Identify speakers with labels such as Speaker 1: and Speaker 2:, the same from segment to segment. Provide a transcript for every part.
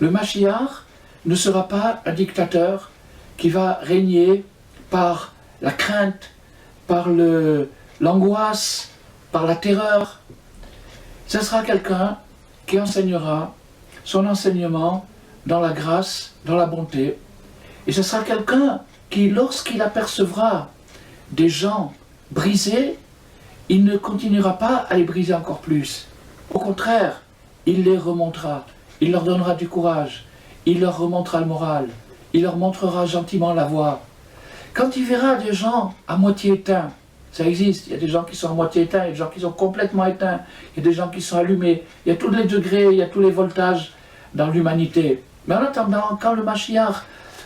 Speaker 1: Le Mashiach ne sera pas un dictateur qui va régner par la crainte, par l'angoisse, par la terreur. Ce sera quelqu'un qui enseignera son enseignement dans la grâce, dans la bonté. Et ce sera quelqu'un qui, lorsqu'il apercevra des gens brisés, il ne continuera pas à les briser encore plus. Au contraire, il les remontera, il leur donnera du courage, il leur remontera le moral, il leur montrera gentiment la voie. Quand il verra des gens à moitié éteints, ça existe, il y a des gens qui sont à moitié éteints, il y a des gens qui sont complètement éteints, il y a des gens qui sont allumés, il y a tous les degrés, il y a tous les voltages dans l'humanité. Mais en attendant, quand le Mashiach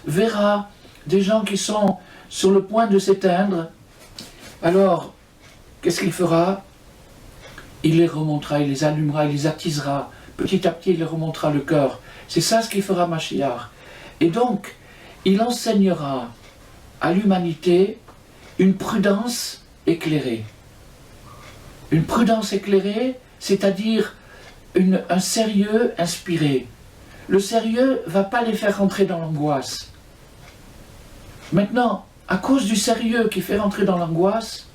Speaker 1: verra des gens qui sont sur le point de s'éteindre, alors, qu'est-ce qu'il fera? Il les remontera, il les allumera, il les attisera. Petit à petit, il les remontera le cœur. C'est ça ce qu'il fera Mashiach. Et donc, il enseignera à l'humanité une prudence éclairée. Une prudence éclairée, c'est-à-dire un sérieux inspiré. Le sérieux ne va pas les faire rentrer dans l'angoisse. Maintenant, à cause du sérieux qui fait rentrer dans l'angoisse,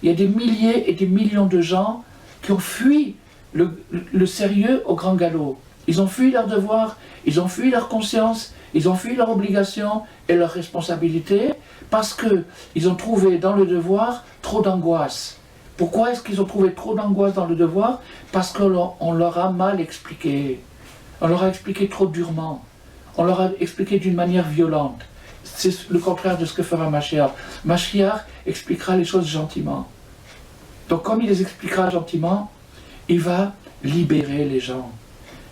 Speaker 1: il y a des milliers et des millions de gens qui ont fui le sérieux au grand galop. Ils ont fui leur devoir, ils ont fui leur conscience, ils ont fui leur obligation et leur responsabilité parce qu'ils ont trouvé dans le devoir trop d'angoisse. Pourquoi est-ce qu'ils ont trouvé trop d'angoisse dans le devoir? Parce qu'on leur a mal expliqué. On leur a expliqué trop durement. On leur a expliqué d'une manière violente. C'est le contraire de ce que fera Mashiach. Mashiach expliquera les choses gentiment. Donc comme il les expliquera gentiment, il va libérer les gens.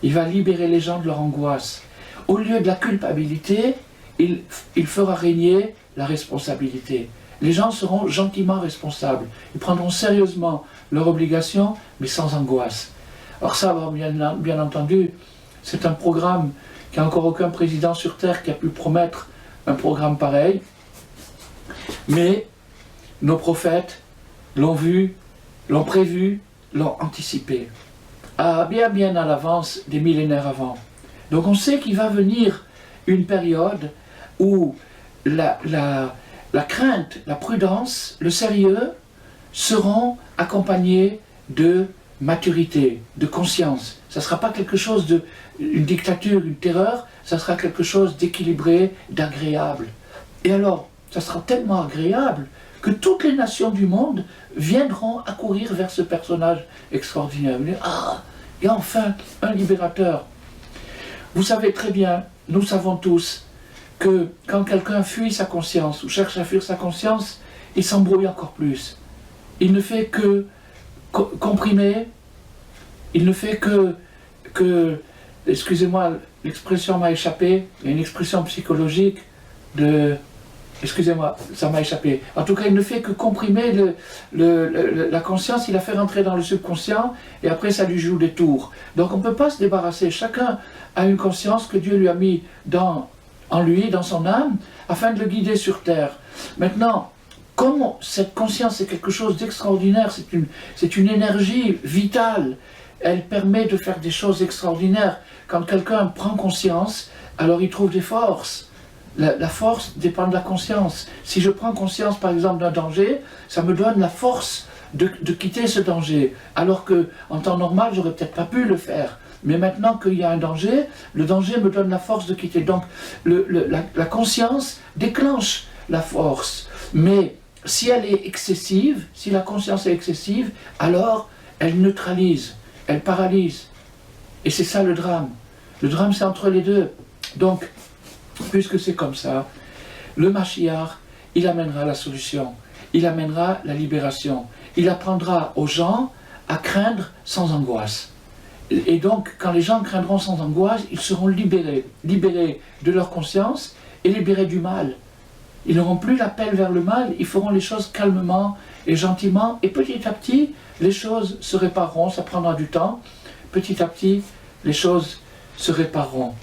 Speaker 1: Il va libérer les gens de leur angoisse. Au lieu de la culpabilité, il fera régner la responsabilité. Les gens seront gentiment responsables. Ils prendront sérieusement leurs obligations, mais sans angoisse. Alors ça, bien entendu, c'est un programme qu'il n'y a encore aucun président sur Terre qui a pu promettre un programme pareil. Mais nos prophètes l'ont vu, l'ont prévu, l'ont anticipé. Bien à l'avance des millénaires avant. Donc on sait qu'il va venir une période où la crainte, la prudence, le sérieux seront accompagnés de maturité, de conscience. Ça ne sera pas quelque chose une dictature, une terreur, ça sera quelque chose d'équilibré, d'agréable. Et alors, ça sera tellement agréable que toutes les nations du monde viendront accourir vers ce personnage extraordinaire. Ah, il y a enfin un libérateur. Vous savez très bien, nous savons tous, que quand quelqu'un fuit sa conscience ou cherche à fuir sa conscience, il s'embrouille encore plus. Il ne fait que comprimer, il ne fait que excusez-moi, l'expression m'a échappé, il y a une expression psychologique excusez-moi, ça m'a échappé. En tout cas, il ne fait que comprimer la conscience, il la fait rentrer dans le subconscient, et après ça lui joue des tours. Donc on ne peut pas se débarrasser. Chacun a une conscience que Dieu lui a mis en lui, dans son âme, afin de le guider sur terre. Maintenant, comme cette conscience est quelque chose d'extraordinaire, c'est une énergie vitale, elle permet de faire des choses extraordinaires. Quand quelqu'un prend conscience, alors il trouve des forces. La force dépend de la conscience. Si je prends conscience, par exemple, d'un danger, ça me donne la force de quitter ce danger. Alors qu'en temps normal, j'aurais peut-être pas pu le faire. Mais maintenant qu'il y a un danger, le danger me donne la force de quitter. Donc, la conscience déclenche la force. Mais si elle est excessive, si la conscience est excessive, alors elle neutralise, elle paralyse. Et c'est ça le drame. Le drame, c'est entre les deux. Donc, puisque c'est comme ça, le Mashiach, il amènera la solution, il amènera la libération, il apprendra aux gens à craindre sans angoisse. Et donc, quand les gens craindront sans angoisse, ils seront libérés de leur conscience et libérés du mal. Ils n'auront plus l'appel vers le mal, ils feront les choses calmement et gentiment, et petit à petit, les choses se répareront, ça prendra du temps, petit à petit, les choses se répareront.